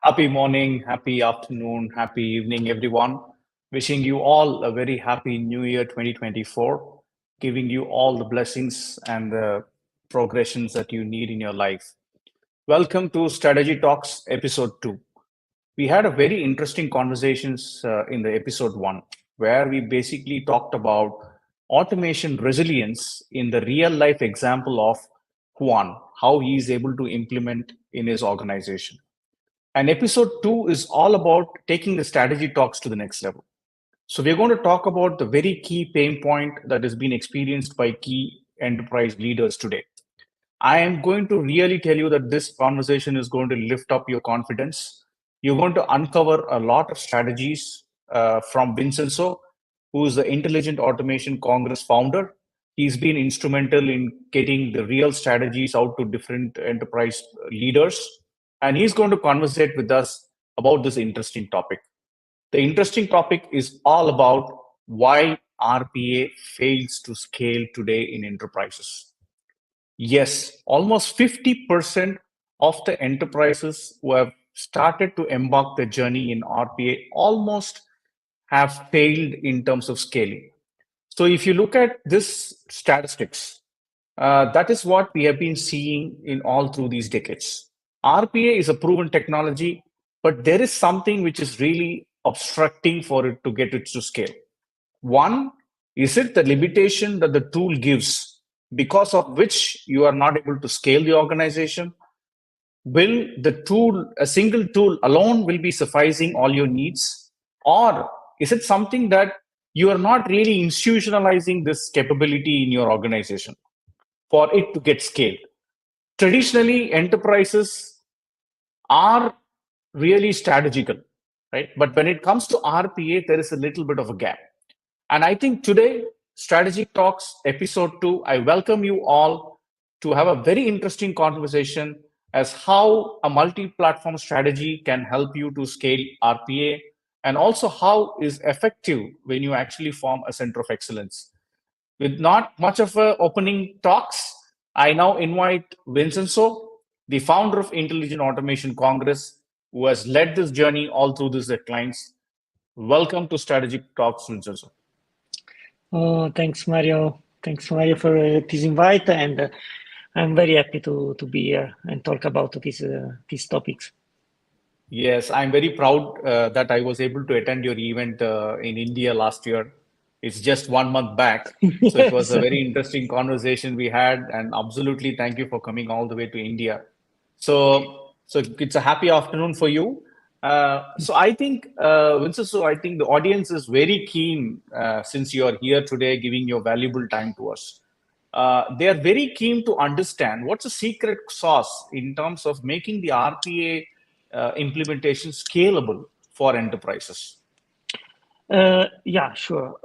Happy morning, happy afternoon, happy evening, everyone. Wishing you all a very happy New Year 2024, giving you all the blessings and the progressions that you need in your life. Welcome to Strategy Talks episode 2. We had a very interesting conversations in the episode 1 where we basically talked about automation resilience in the real life example of Juan, how he is able to implement in his organization. And episode 2 is all about taking the strategy talks to the next level. So, we're going to talk about the very key pain point that has been experienced by key enterprise leaders today. I am going to really tell you that this conversation is going to lift up your confidence. You're going to uncover a lot of strategies from Vincenzo, who is the Intelligent Automation Congress founder. He's been instrumental in getting the real strategies out to different enterprise leaders. And he's going to conversate with us about this interesting topic. The interesting topic is all about why RPA fails to scale today in enterprises. Yes, almost 50% of the enterprises who have started to embark the journey in RPA almost have failed in terms of scaling. So if you look at this statistics, that is what we have been seeing in all through these decades. RPA is a proven technology, but there is something which is really obstructing for it to get it to scale. One, is it the limitation that the tool gives because of which you are not able to scale the organization? Will the tool, a single tool alone, will be sufficing all your needs? Or is it something that you are not really institutionalizing this capability in your organization for it to get scaled? Traditionally, enterprises are really strategical, right? But when it comes to RPA, there is a little bit of a gap. And I think today, Strategic Talks episode 2, I welcome you all to have a very interesting conversation as how a multi-platform strategy can help you to scale RPA and also how is effective when you actually form a center of excellence. With not much of a opening talks, I now invite Vincenzo, the founder of Intelligent Automation Congress, who has led this journey all through these declines. Welcome to Strategic Talks, Vincenzo. Oh, thanks, Mario. Thanks, Mario, for this invite, and I'm very happy to be here and talk about these topics. Yes, I'm very proud that I was able to attend your event in India last year. It's just 1 month back. So it was a very interesting conversation we had, and absolutely thank you for coming all the way to India. So it's a happy afternoon for you. So I think, Vincent, so I think the audience is very keen since you are here today, giving your valuable time to us. They are very keen to understand what's the secret sauce in terms of making the RPA implementation scalable for enterprises. Yeah, sure.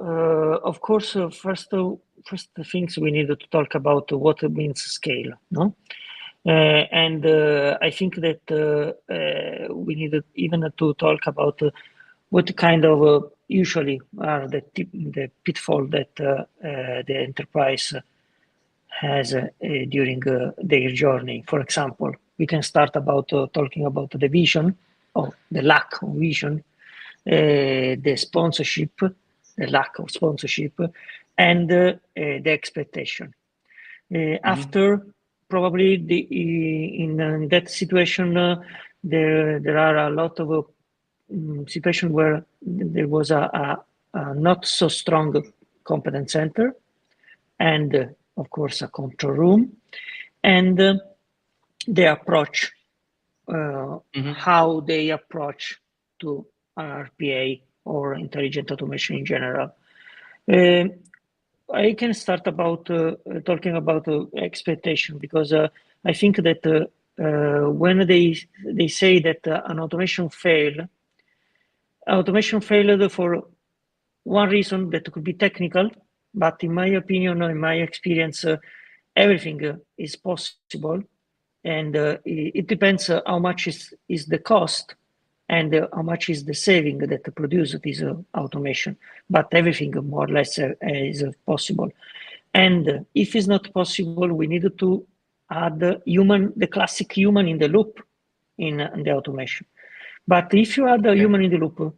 Of course, first the things we need to talk about what it means scale, no? And I think that we need even to talk about what kind of usually are the pitfall that the enterprise has during their journey. For example, we can start about talking about the vision or the lack of vision, the sponsorship, the lack of sponsorship, and the expectation. After probably in that situation, there are a lot of situations where there was a not so strong competence center, and of course a control room, and the approach, how they approach to RPA or intelligent automation in general. I can start about talking about expectation, because I think that when they say that an automation failed for one reason that could be technical, but in my opinion, in my experience, everything is possible, and it depends how much is the cost and how much is the saving that produce this automation. But everything more or less is possible. And if it's not possible, we need to add the classic human in the loop in the automation. But if you add a human in the loop,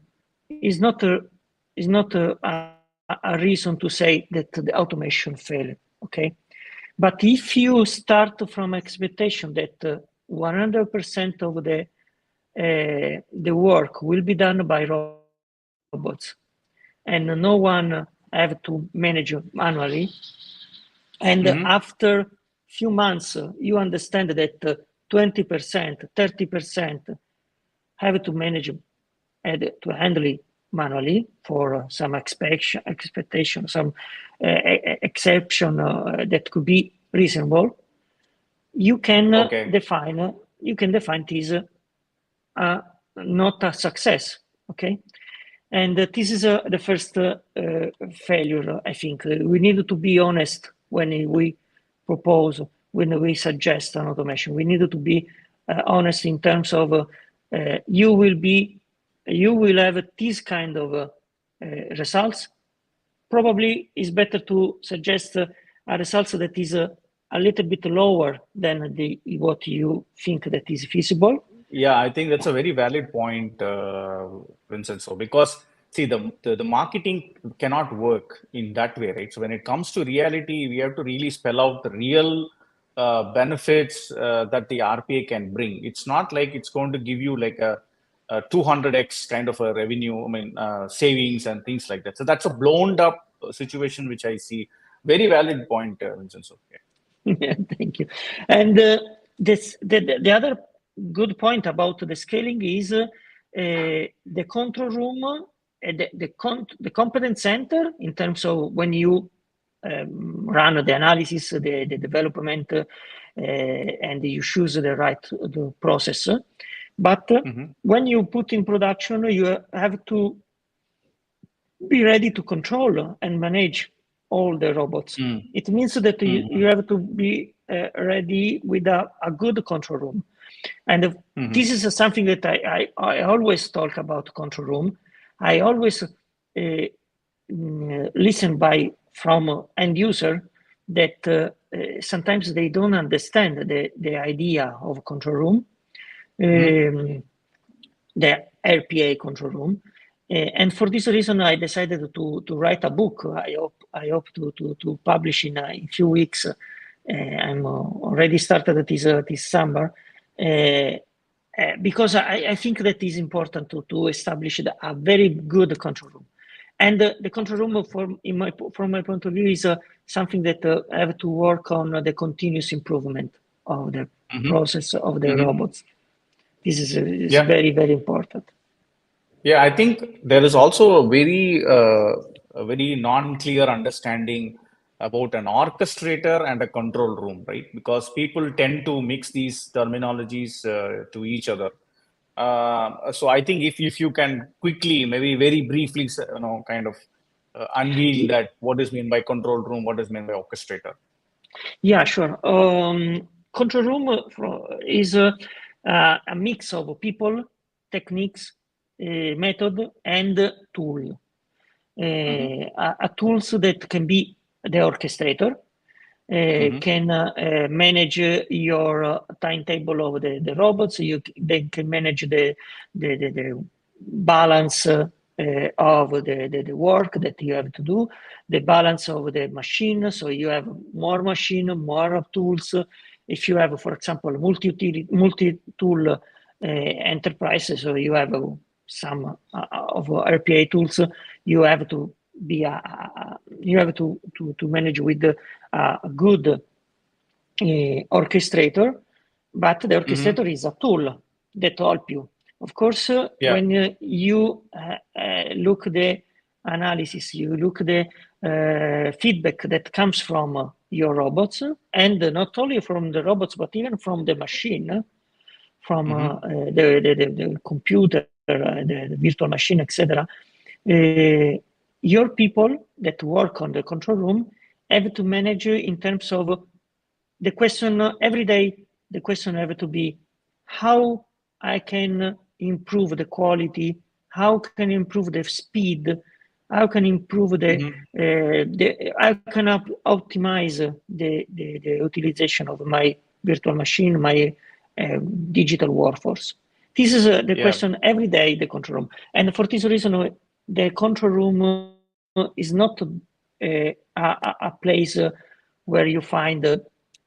is not a reason to say that the automation failed. Okay, but if you start from expectation that 100% of the work will be done by robots, and no one have to manage manually, and after few months you understand that 20%, 30% have to manage and to handle it manually for some expectation, some exception that could be reasonable. You can define this not a success. Okay, and this is the first failure. I think we need to be honest when we propose, when we suggest an automation. We need to be honest in terms of you will have this kind of results. Probably it's better to suggest a results that is a little bit lower than what you think that is feasible. Yeah, I think that's a very valid point, Vincenzo, because see, the marketing cannot work in that way, right? So when it comes to reality, we have to really spell out the real benefits that the RPA can bring. It's not like it's going to give you like a 200x kind of a revenue, savings and things like that. So that's a blown up situation, which I see. Very valid point, Vincenzo. Yeah, thank you. And the other good point about the scaling is the control room, the competence center in terms of when you run the analysis, the development, and you choose the process. But when you put in production, you have to be ready to control and manage all the robots. It means that you have to be ready with a good control room. And this is something that I always talk about control room. I always listen from end user that sometimes they don't understand the idea of control room, the RPA control room. And for this reason, I decided to write a book. I hope to publish in a few weeks. I'm already started this summer because I think that is important to establish a very good control room. And the control room, from my point of view, is something that I have to work on the continuous improvement of the process of the robots. This is very, very important. Yeah, I think there is also a very non-clear understanding about an orchestrator and a control room, right? Because people tend to mix these terminologies to each other. So I think if you can quickly, maybe very briefly, kind of unveil that what is meant by control room, what is meant by orchestrator. Yeah, sure. Control room is a mix of people, techniques, method, and tool. A tools that can be the orchestrator, can manage your timetable of the robots. They can manage the balance of the work that you have to do, the balance of the machine. So you have more machine, more tools. If you have, for example, multi-tool enterprises, so you have some of RPA tools, you have to be to manage with a good orchestrator, but the orchestrator is a tool that help you. Of course, when you look the analysis, you look the feedback that comes from your robots, and not only from the robots, but even from the machine, from the computer, the virtual machine, etc. Your people that work on the control room have to manage in terms of the question every day. The question have to be how I can improve the quality, how can improve the speed, how can improve how can optimize the utilization of my virtual machine, my digital workforce. This is the question every day, the control room. And for this reason, the control room is not a place where you find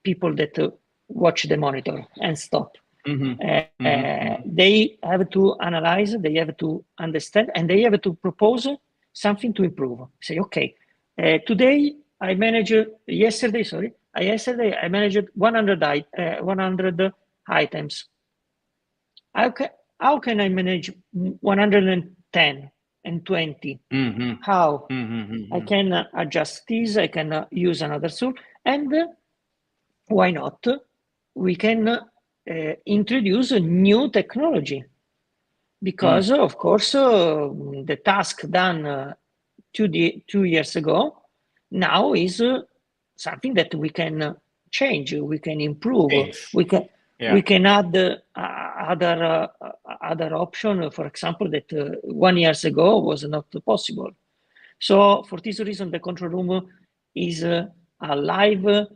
people that watch the monitor and stop. They have to analyze, they have to understand, and they have to propose something to improve. Say, okay, yesterday I managed 100 items. How can I manage 110 and 20? How? I can adjust this, I can use another tool, and why not? We can introduce a new technology, because of course the task done 2 years ago now is something that we can change, we can improve, we can add other option, for example, that 1 year ago was not possible. So for this reason, the control room is a live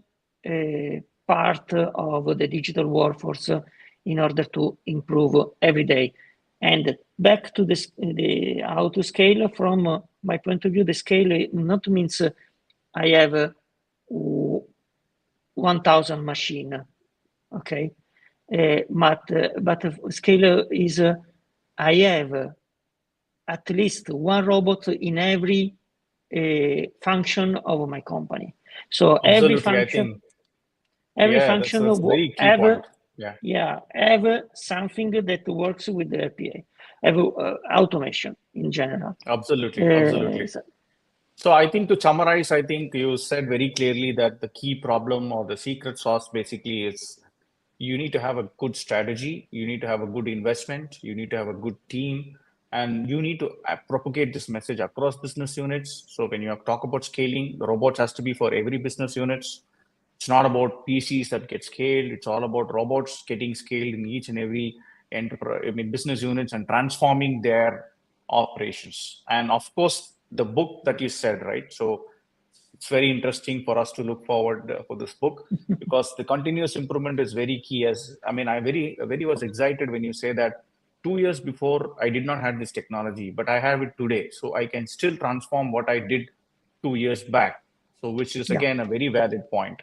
part of the digital workforce in order to improve every day. And back to the how to scale, from my point of view, the scale not means I have 1,000 machine, okay? But scale is I have at least one robot in every function of my company. So Absolutely, every function, that's a very key point. have something that works with the RPA, have automation in general. Absolutely. So I think, to summarize, I think you said very clearly that the key problem or the secret sauce basically is you need to have a good strategy, you need to have a good investment, you need to have a good team, and you need to propagate this message across business units. So when you talk about scaling, the robots has to be for every business units. It's not about PCs that get scaled. It's all about robots getting scaled in each and every business units and transforming their operations. And of course, the book that you said, right? So it's very interesting for us to look forward for this book, because the continuous improvement is very key. I very was excited when you say that 2 years before I did not have this technology, but I have it today. So I can still transform what I did 2 years back. So which is again a very valid point.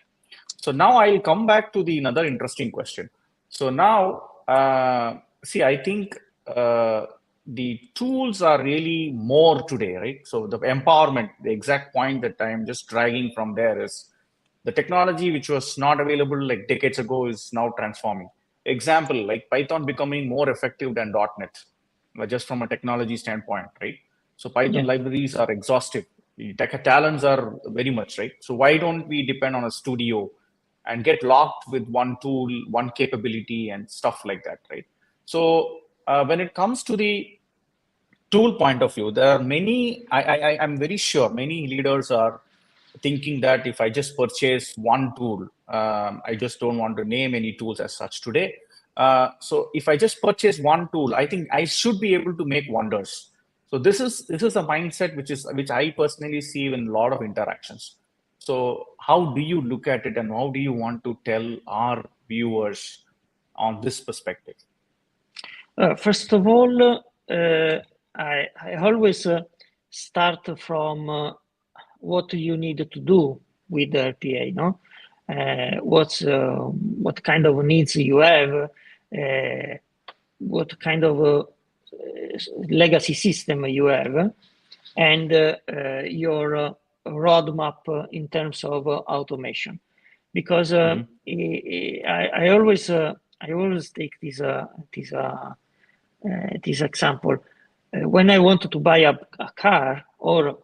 So now I'll come back to another interesting question. So now, I think the tools are really more today, right? So the empowerment, the exact point that I'm just dragging from there is the technology which was not available like decades ago is now transforming. Example, like Python becoming more effective than .NET, just from a technology standpoint, right? So Python libraries are exhaustive. The talents are very much, right? So why don't we depend on a studio and get locked with one tool, one capability, and stuff like that, right? So when it comes to the tool point of view, there are many, I'm very sure many leaders are thinking that if I just purchase one tool, I just don't want to name any tools as such today. So if I just purchase one tool, I think I should be able to make wonders. So this is a mindset which I personally see in a lot of interactions. So how do you look at it, and how do you want to tell our viewers on this perspective? First of all, I always start from what you need to do with the RPA, no? What kind of needs you have, what kind of legacy system you have, and your roadmap in terms of automation. Because I always take this example. When I wanted to buy a car or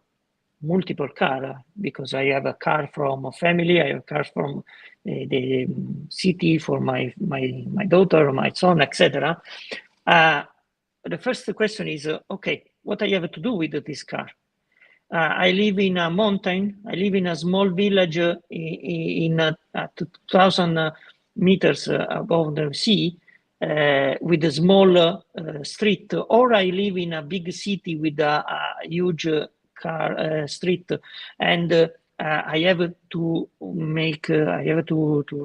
multiple car, because I have a car from a family, I have a car from the city for my daughter, my son, etc. The first question is, okay, what I have to do with this car? I live in a mountain. I live in a small village in 2,000 meters above the sea, with a small street, or I live in a big city with a huge car street, and I have to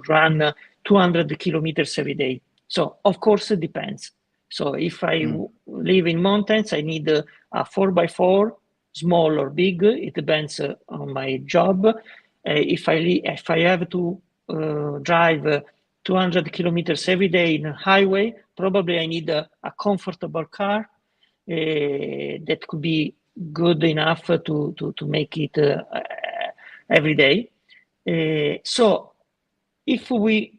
run 200 kilometers every day. So of course it depends. So if I live in mountains, I need a 4x4, small or big. It depends on my job. If I have to drive 200 kilometers every day in a highway, probably I need a comfortable car that could be good enough to make it every day. So if we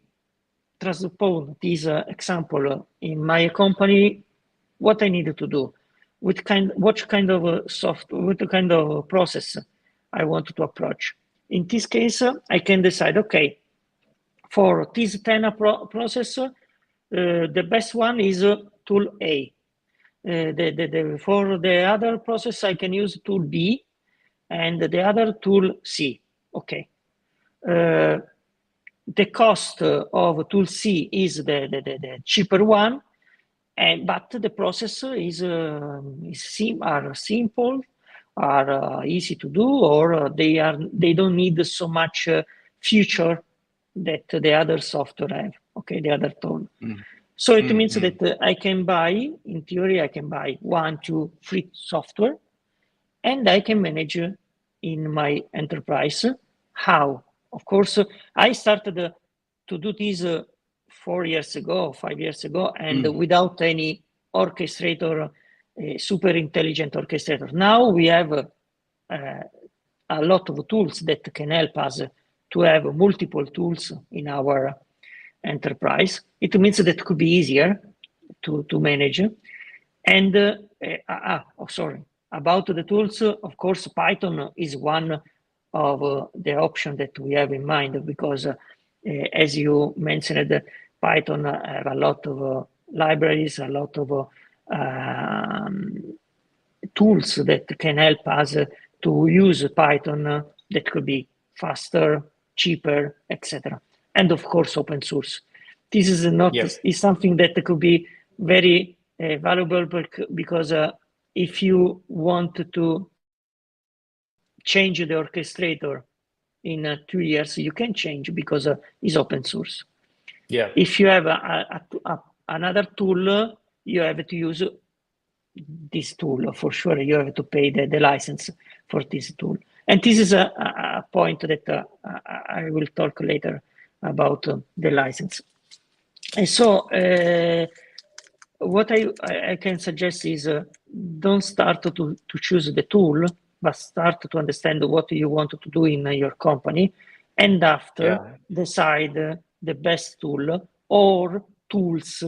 transpose this example in my company, what I need to do, what kind of process I want to approach. In this case, I can decide, okay, for this 10 process, the best one is tool A. For the other process, I can use tool B, and the other tool C. Okay. The cost of tool C is the cheaper one, but the process are simple, are easy to do, or they don't need so much feature that the other software have. Okay, the other tool. So it means that I can buy, in theory, I can buy 1, 2, 3 software, and I can manage in my enterprise. How? Of course, I started to do this 4 years ago, 5 years ago, and without any orchestrator, super intelligent orchestrator. Now we have a lot of tools that can help us to have multiple tools in our enterprise. It means that it could be easier to manage. And sorry, about the tools, of course, Python is one of the options that we have in mind, because as you mentioned, Python have a lot of libraries, a lot of tools that can help us to use Python that could be faster, cheaper, etc. And of course, open source. This is not is something that could be very valuable, because if you want to change the orchestrator in 2 years, you can change, because it's open source. Yeah. If you have another tool, you have to use this tool for sure. You have to pay the license for this tool. And this is a point that I will talk later about the license. And so what I can suggest is don't start to choose the tool, but start to understand what you want to do in your company, and after decide the best tool or tools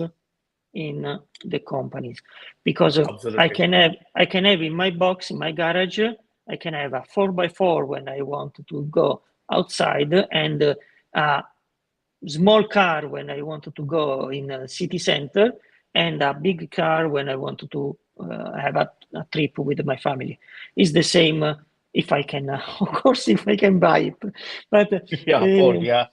in the companies. Because I can have in my box, in my garage, I can have a 4x4 when I want to go outside, and a small car when I want to go in a city center, and a big car when I want to have a trip with my family. It's the same if I can, of course, if I can buy it. But yeah,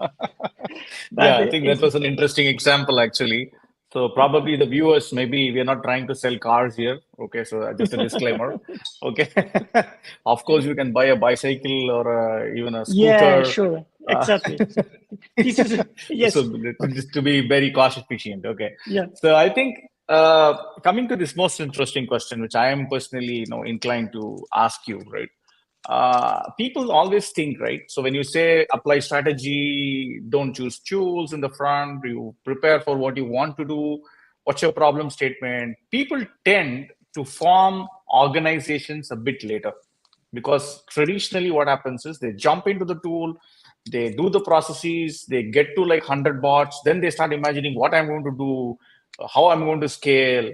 I think that was an interesting example, actually. So probably the viewers, maybe we're not trying to sell cars here. Okay, so just a disclaimer. Okay, of course you can buy a bicycle or even a scooter. Yeah, sure, exactly. This is yes. So just to be very cost efficient. Okay. Yeah. So I think coming to this most interesting question, which I am personally, inclined to ask you, right? People always think, right? So when you say apply strategy, don't choose tools in the front, you prepare for what you want to do, what's your problem statement? People tend to form organizations a bit later, because traditionally what happens is they jump into the tool, they do the processes, they get to like 100 bots, then they start imagining what I'm going to do, how I'm going to scale.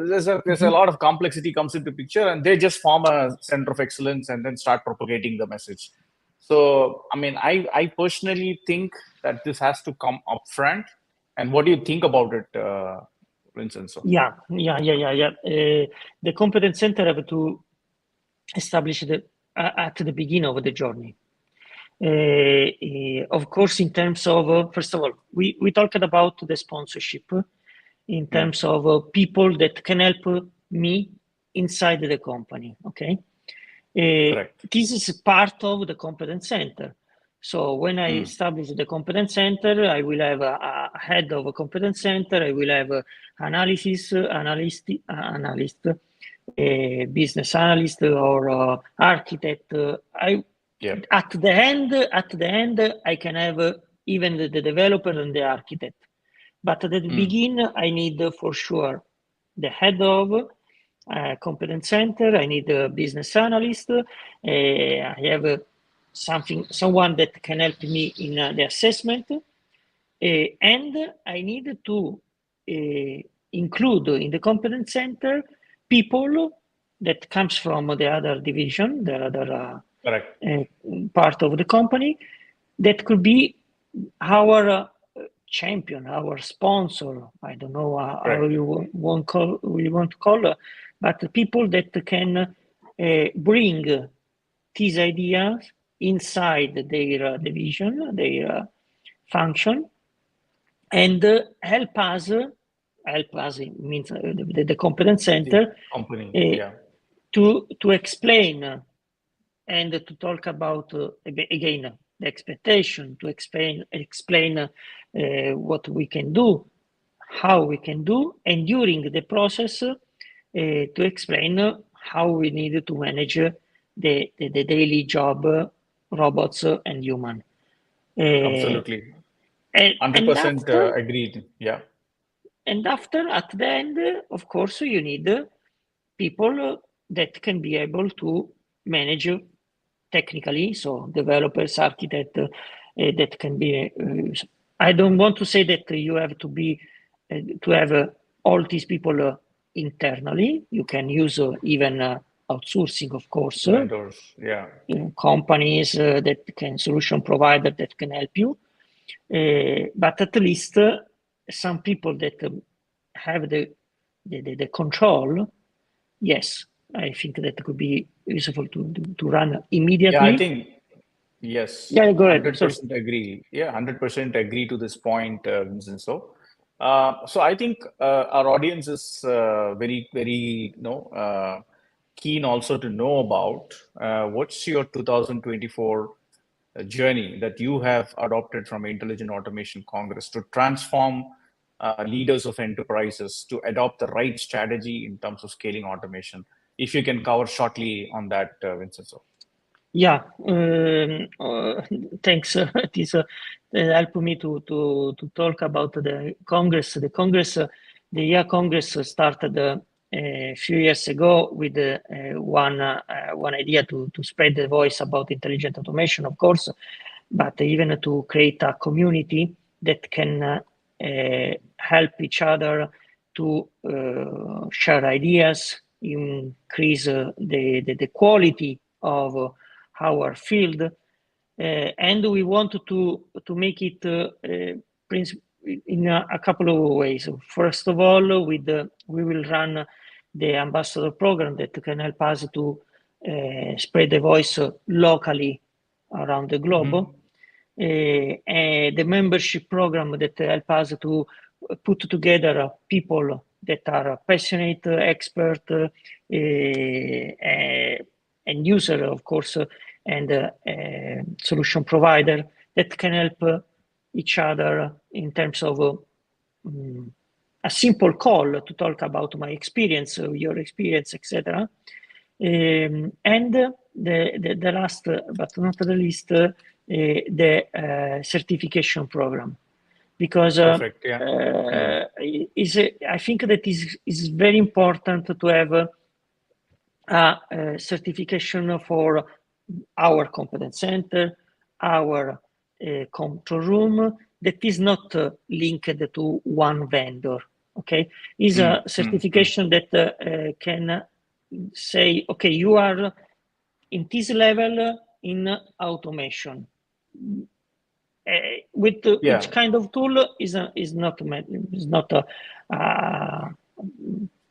There's a lot of complexity comes into picture, and they just form a center of excellence and then start propagating the message. So, I mean, I personally think that this has to come up front. And what do you think about it, Vincenzo? Yeah. The competence center have to establish at the beginning of the journey. Of course, in terms of, first of all, we talked about the sponsorship in terms of people that can help me inside the company, okay? This is part of the competence center. So when I establish the competence center, I will have head of a competence center. I will have analyst, business analyst, or architect. At the end, I can have even the developer and the architect. But at the beginning, I need for sure the head of competence center. I need a business analyst. I have someone that can help me in the assessment. And I need to include in the competence center people that comes from the other division, the other part of the company, that could be our champion, our sponsor. I don't know how you want to call it, but the people that can bring these ideas inside their division, their function, and help us means the competence center to explain and to talk about again the expectation, to explain what we can do, how we can do, and during the process to explain how we need to manage the daily job, robots and human. Absolutely. 100% agreed. Yeah. And after, at the end, of course, you need people that can be able to manage technically, so developers, architect, that can be. I don't want to say that you have to be to have all these people internally. You can use even outsourcing, of course. Vendors, yeah. Companies that can solution provider that can help you, but at least some people that have the control. Yes, I think that could be useful to run immediately. Yeah, I think, yes. Yeah, go ahead. 100% agree. Yeah, 100% agree to this point, Vincenzo. So I think our audience is very, very, keen also to know about what's your 2024 journey that you have adopted from Intelligent Automation Congress to transform leaders of enterprises to adopt the right strategy in terms of scaling automation. If you can cover shortly on that, Vincenzo. Yeah, thanks. It is helped me to talk about the Congress. The year Congress started a few years ago with one idea to spread the voice about intelligent automation, of course, but even to create a community that can help each other to share ideas, increase the quality of our field, and we wanted to make it in a couple of ways. First of all, we will run the ambassador program that can help us to spread the voice locally around the globe. The membership program that help us to put together people that are passionate, expert, and user, of course, and solution provider that can help each other in terms of a simple call to talk about my experience, your experience, etc. And the last, but not the least, the certification program, because I think that is very important to have a certification for our competence center, our control room, that is not linked to one vendor. Okay, is a certification that can say, okay, you are in this level in automation. With each kind of tool is not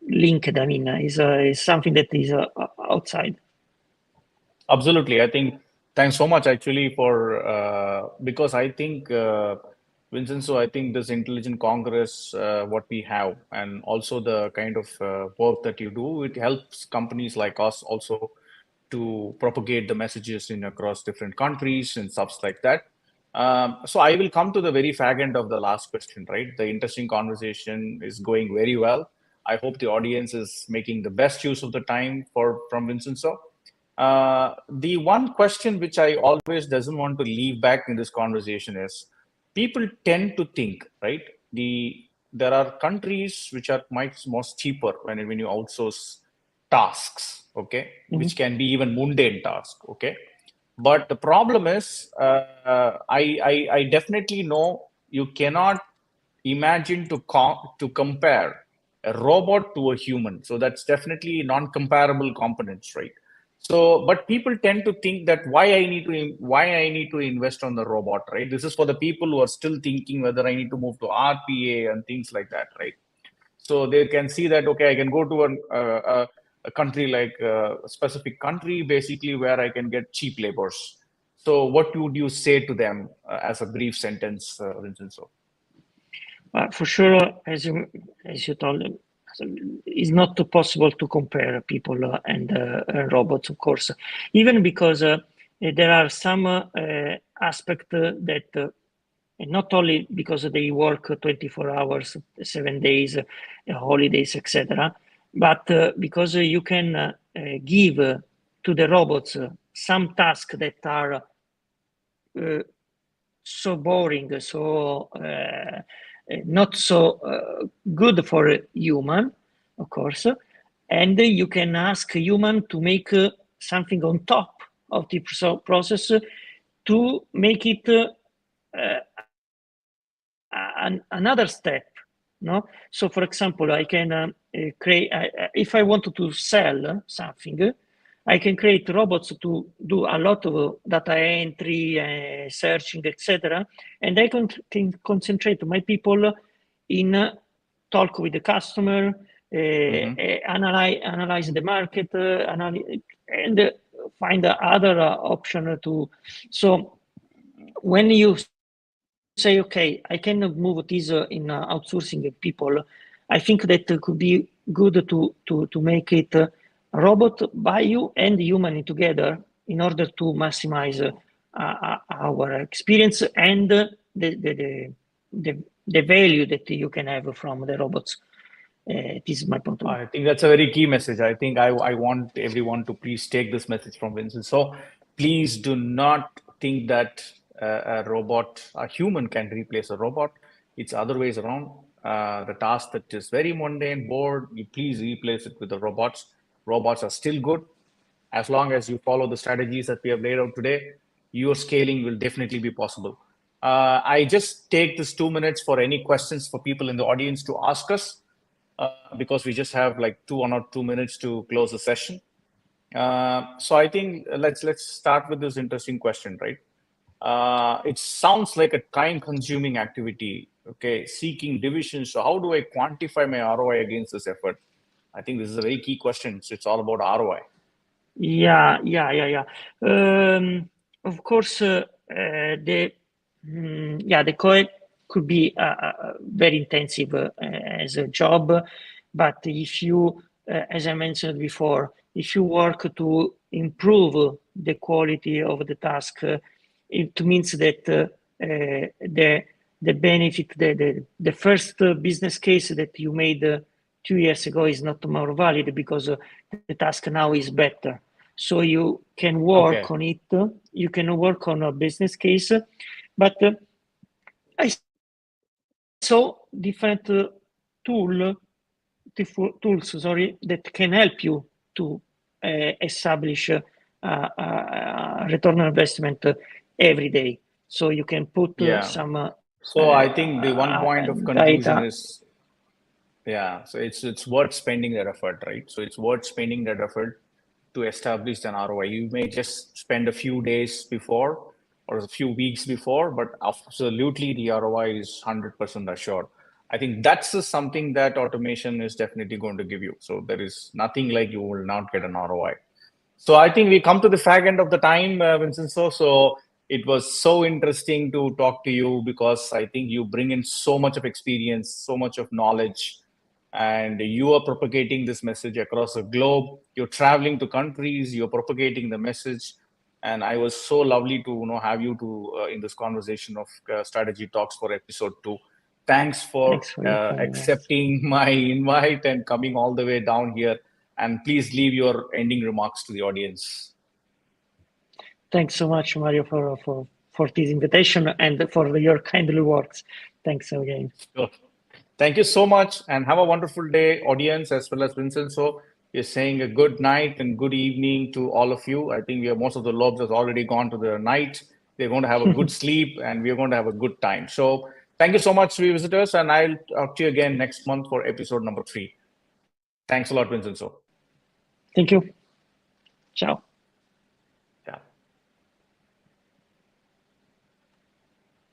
linked. I mean, is something that is outside. Absolutely. I think thanks so much actually for because I think Vincenzo, I think this Intelligent Congress, what we have, and also the kind of work that you do, it helps companies like us also to propagate the messages in across different countries and stuff like that. So I will come to the very fag end of the last question, right? The interesting conversation is going very well. I hope the audience is making the best use of the time from Vincenzo. The one question which I always doesn't want to leave back in this conversation is people tend to think, right? There are countries which are much most cheaper when you outsource tasks, okay, which can be even mundane task, okay. But the problem is, I definitely know you cannot imagine to compare a robot to a human. So that's definitely non-comparable components, right? So, but people tend to think that why I need to invest on the robot, right? This is for the people who are still thinking whether I need to move to RPA and things like that, right? So they can see that, okay, I can go to a country like a specific country, basically where I can get cheap labors. So what would you say to them as a brief sentence, Vincenzo? For sure, as you told, it's not possible to compare people and robots, of course, even because there are some aspects that not only because they work 24 hours, 7 days, holidays, etc., but because you can give to the robots some tasks that are so boring, so not so good for a human, of course, and you can ask a human to make something on top of the process to make it another step. No, so for example, I can create if I wanted to sell something, I can create robots to do a lot of data entry, searching, etc. And I can concentrate my people in talk with the customer, analyze the market, and find other option to. So when you say, okay, I can move this in outsourcing people, I think that could be good to make it robot by you and human together in order to maximize our experience and the value that you can have from the robots. This is my point of view. I think that's a very key message. I think I want everyone to please take this message from Vincent. So please do not think that a human can replace a robot. It's other ways around. The task that is very mundane, bored, you please replace it with the robots. Robots are still good. As long as you follow the strategies that we have laid out today, your scaling will definitely be possible. I just take this 2 minutes for any questions for people in the audience to ask us. Because we just have like 2 minutes to close the session. So I think let's start with this interesting question, right? It sounds like a time-consuming activity. Okay, seeking divisions. So how do I quantify my ROI against this effort? I think this is a very key question. So it's all about ROI. Yeah. Of course, the CoE could be very intensive as a job, but if you, as I mentioned before, if you work to improve the quality of the task, it means that the benefit, the first business case that you made 2 years ago is not more valid because the task now is better. So you can work on it. You can work on a business case, but I saw different tools, that can help you to establish a return on investment every day. So you can put some. So I think the one point of conclusion data. is, so it's worth spending that effort, right? So it's worth spending that effort to establish an ROI. You may just spend a few days before or a few weeks before, but absolutely the ROI is 100% assured. I think that's something that automation is definitely going to give you. So there is nothing like you will not get an ROI. So I think we come to the fag end of the time, Vincenzo. So it was so interesting to talk to you because I think you bring in so much of experience, so much of knowledge, and you are propagating this message across the globe. You're traveling to countries, you're propagating the message. And I was so lovely to have you to in this conversation of Strategy Talks for episode 2. Thanks for accepting my invite and coming all the way down here. And please leave your ending remarks to the audience. Thanks so much, Mario, for this invitation and for your kindly words. Thanks again. Sure. Thank you so much, and have a wonderful day, audience, as well as Vincenzo. We're saying a good night and good evening to all of you. I think most of the lobs has already gone to the night. They're going to have a good sleep, and we're going to have a good time. So thank you so much, revisitors, and I'll talk to you again next month for episode number 3. Thanks a lot, Vincenzo. Thank you. Ciao.